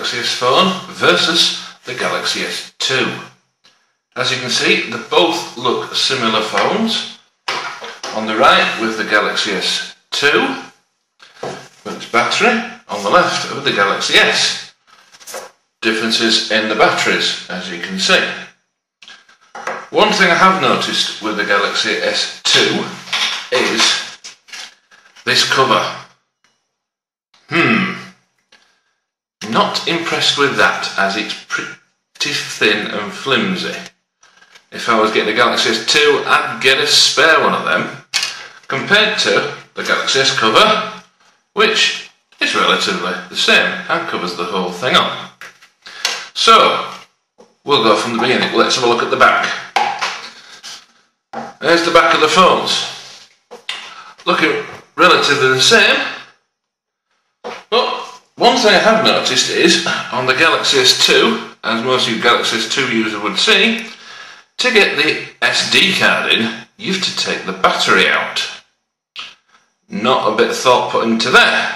Galaxy S phone versus the Galaxy S2. As you can see, they both look similar phones. On the right with the Galaxy S2 with its battery, on the left with the Galaxy S. Differences in the batteries, as you can see. One thing I have noticed with the Galaxy S2 is this cover. Not impressed with that, as it's pretty thin and flimsy. If I was getting a Galaxy S2, I'd get a spare one of them, compared to the Galaxy S cover, which is relatively the same and covers the whole thing up. So, we'll go from the beginning. Let's have a look at the back. There's the back of the phones. Looking relatively the same. But one thing I have noticed is, on the Galaxy S2, as most of you Galaxy S2 users would see, to get the SD card in, you have to take the battery out. Not a bit of thought put into there.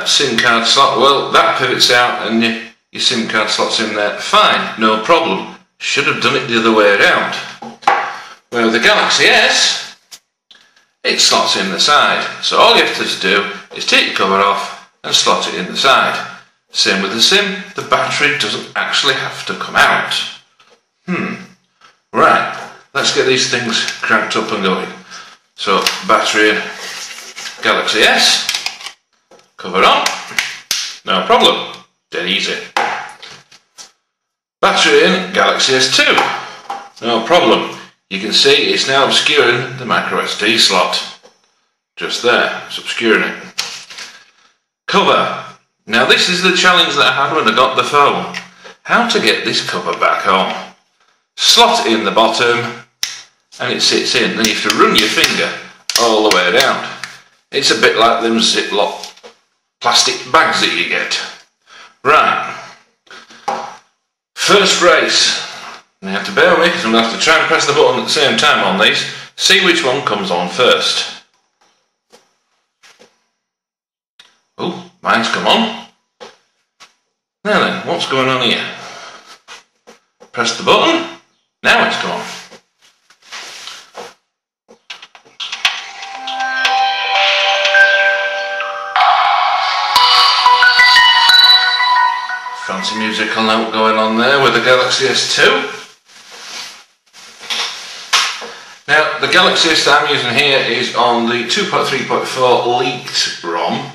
SIM card slot, well, that pivots out and your SIM card slot's in there. Fine, no problem. Should have done it the other way around. Where with the Galaxy S, it slots in the side. So all you have to do is take your cover off and slot it in the side. Same with the SIM, the battery doesn't actually have to come out. Right, let's get these things cranked up and going. So, battery in Galaxy S, cover on, no problem, dead easy. Battery in Galaxy S2, no problem. You can see it's now obscuring the micro SD slot. Just there, it's obscuring it. Cover. Now this is the challenge that I had when I got the phone. How to get this cover back on. Slot it in the bottom and it sits in. Then you have to run your finger all the way around. It's a bit like them Ziploc plastic bags that you get. Right. First race. You have to bear with me because I'm going to have to try and press the button at the same time on these. See which one comes on first. Oh, mine's come on. Now then, what's going on here? Press the button. Now it's come on. Fancy musical note going on there with the Galaxy S2. Now, the Galaxy S that I'm using here is on the 2.3.4 leaked ROM.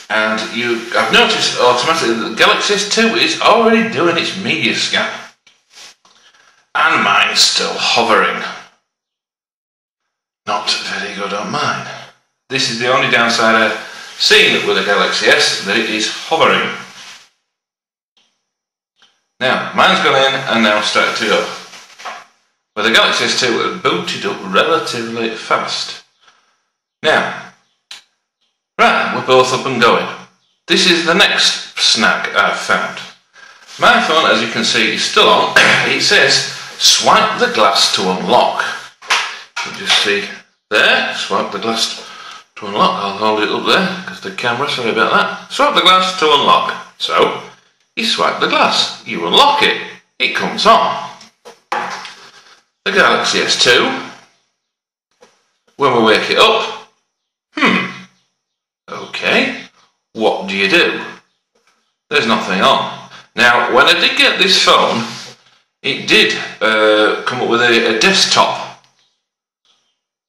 And I've noticed automatically that the Galaxy S2 is already doing its media scan. And mine's still hovering. Not very good on mine. This is the only downside I've seen with the Galaxy S, that it is hovering. Now, mine's gone in and now started to go. With the Galaxy S2 it booted up relatively fast. Now, right, we're both up and going. This is the next snag I've found. My phone, as you can see, is still on. It says, swipe the glass to unlock. You can just see there, swipe the glass to unlock. I'll hold it up there, because the camera, sorry about that. Swipe the glass to unlock. So, you swipe the glass, you unlock it, it comes on. The Galaxy S2, when we wake it up, okay, what do you do? There's nothing on. Now, when I did get this phone, it did come up with a desktop,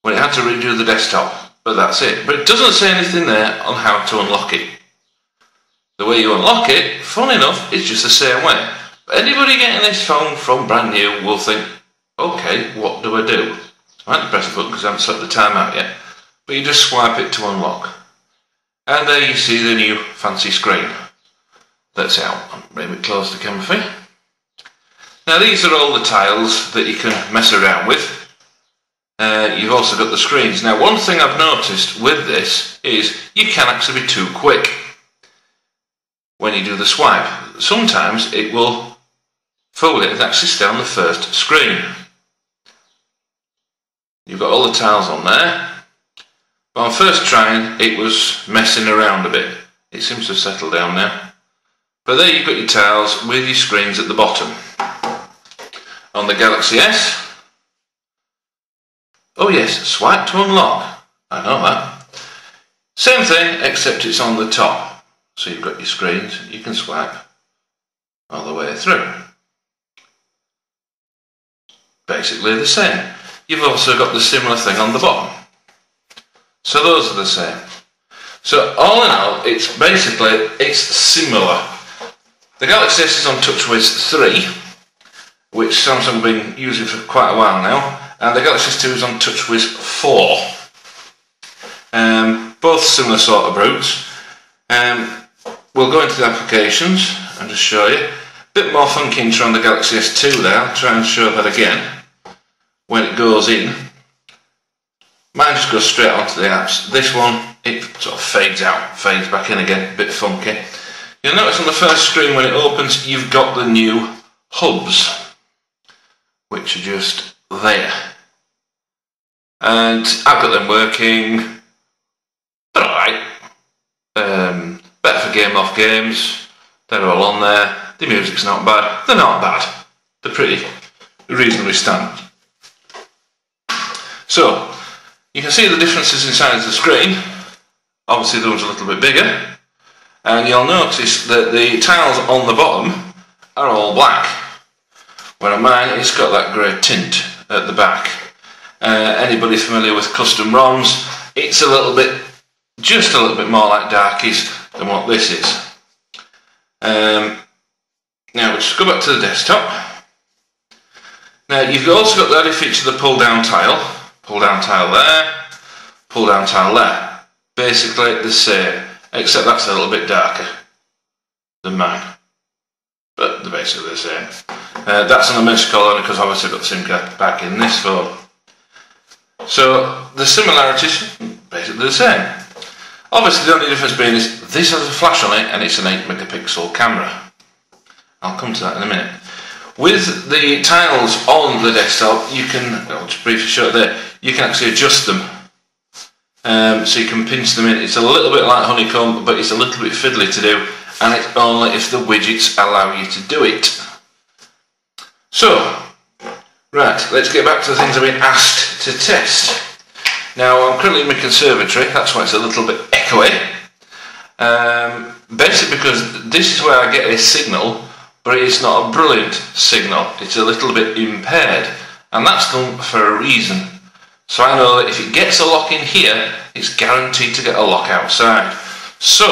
when it had to redo the desktop, but that's it. But it doesn't say anything there on how to unlock it. The way you unlock it, fun enough, is just the same way. But anybody getting this phone from brand new will think, okay, what do I do? I have to press the button because I haven't set the time out yet. But you just swipe it to unlock. And there you see the new fancy screen that's out. I'll bring it close to camera for you. Now these are all the tiles that you can mess around with. You've also got the screens. Now one thing I've noticed with this is you can actually be too quick when you do the swipe. Sometimes it will fold it and actually stay on the first screen. You've got all the tiles on there. But on first trying, it was messing around a bit. It seems to have settled down now. But there you've got your tiles with your screens at the bottom. On the Galaxy S, oh yes, swipe to unlock. I know that. Same thing, except it's on the top. So you've got your screens, you can swipe all the way through. Basically the same. You've also got the similar thing on the bottom. So those are the same. So all in all, it's similar. The Galaxy S is on TouchWiz 3, which Samsung have been using for quite a while now, and the Galaxy S2 is on TouchWiz 4. Both similar sort of brutes. We'll go into the applications and just show you. A bit more funky intro on the Galaxy S2 there. I'll try and show that again when it goes in. Mine just goes straight onto the apps. This one, it sort of fades out, fades back in again, a bit funky. You'll notice on the first screen when it opens, you've got the new hubs, which are just there. And I've got them working. They're alright. Better for game off games. They're all on there. The music's not bad. They're not bad. They're pretty reasonably standard. So, you can see the differences inside the screen. Obviously the one's a little bit bigger. And you'll notice that the tiles on the bottom are all black. Where on mine it's got that grey tint at the back. Anybody familiar with custom ROMs, it's just a little bit more like darkies than what this is. Now we'll just go back to the desktop. Now you've also got the added feature of the pull down tile there, pull down tile there. Basically the same, except that's a little bit darker than mine. But they're basically the same. That's on the mesh colour only because obviously I've got the SIM card back in this phone. So the similarities basically the same. Obviously the only difference being is this has a flash on it and it's an 8 megapixel camera. I'll come to that in a minute. With the tiles on the desktop, you can, I'll just briefly show it there, you can actually adjust them. So you can pinch them in. It's a little bit like honeycomb, but it's a little bit fiddly to do, and it's only if the widgets allow you to do it. So, right, let's get back to the things I've been asked to test. Now, I'm currently in my conservatory, that's why it's a little bit echoey. Basically because this is where I get a signal, but it's not a brilliant signal. It's a little bit impaired, and that's done for a reason. So I know that if it gets a lock in here, it's guaranteed to get a lock outside. So,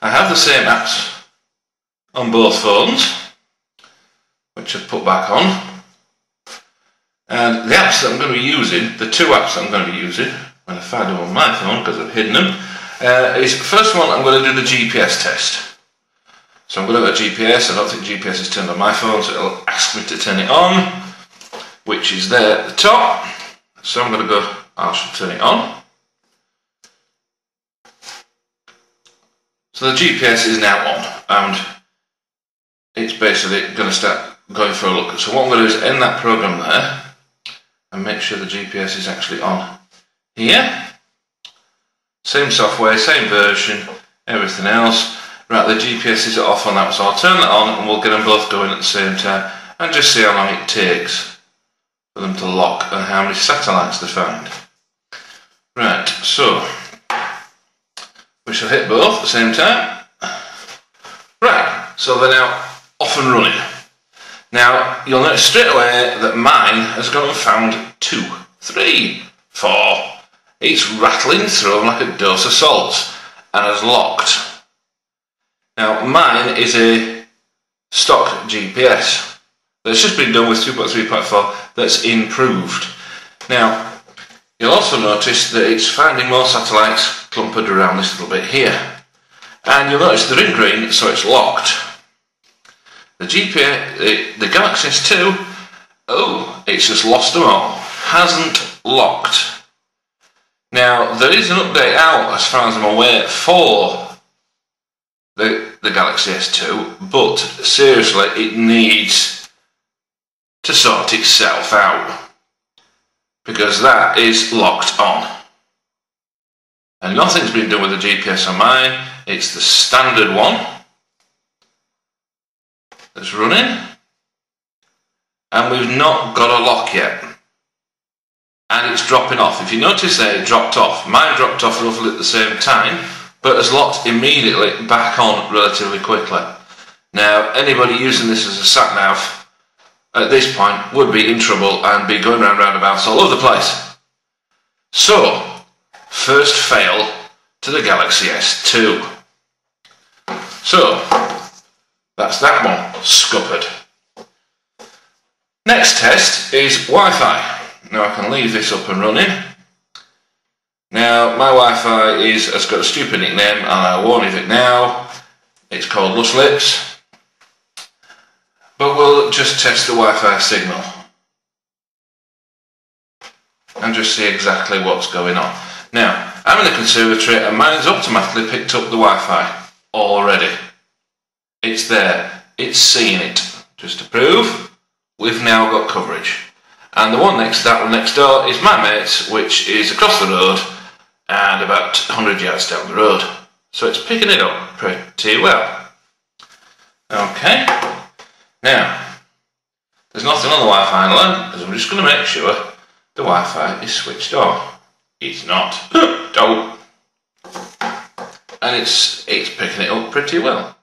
I have the same apps on both phones, which I've put back on. And the apps that I'm going to be using, the two apps that I'm going to be using, when I find them on my phone because I've hidden them, is the first one I'm going to do the GPS test. So I'm going to go to GPS. I don't think GPS is turned on my phone, so it'll ask me to turn it on, which is there at the top. So I'm going to go, I should turn it on. So the GPS is now on, and it's basically going to start going for a look. So what I'm going to do is end that program there, and make sure the GPS is actually on here. Same software, same version, everything else. Right, the GPS is off on that, so I'll turn that on and we'll get them both going at the same time and just see how long it takes for them to lock and how many satellites they find. Right, so we shall hit both at the same time. Right, so they're now off and running. Now, you'll notice straight away that mine has gone and found 2, 3, 4. It's rattling through them like a dose of salt and has locked. Now, mine is a stock GPS that's just been done with 2.3.4 that's improved. Now, you'll also notice that it's finding more satellites clumped around this little bit here. And you'll notice they're in green, so it's locked. The GPS, the Galaxy S2, oh, it's just lost them all. Hasn't locked. Now, there is an update out, as far as I'm aware, for the Galaxy S2, but seriously, it needs to sort itself out, because that is locked on. And nothing's been done with the GPS on mine. It's the standard one that's running, and we've not got a lock yet, and it's dropping off. If you notice there, it dropped off. Mine dropped off roughly at the same time, but has locked immediately back on relatively quickly. Now, anybody using this as a sat-nav at this point would be in trouble and be going round roundabouts all over the place. So, first fail to the Galaxy S2. So, that's that one scuppered. Next test is Wi-Fi. Now I can leave this up and running. Now my Wi-Fi has got a stupid nickname, and I warn you it now. It's called Loose Lips. But we'll just test the Wi-Fi signal and just see exactly what's going on. Now, I'm in the conservatory and mine's automatically picked up the Wi-Fi already. It's there, it's seeing it. Just to prove, we've now got coverage. And the one next door is my mate's, which is across the road and about 100 yards down the road. So it's picking it up pretty well. Okay, now, there's nothing on the Wi-Fi line, because I'm just going to make sure the Wi-Fi is switched on. It's not. Oh. And it's picking it up pretty well.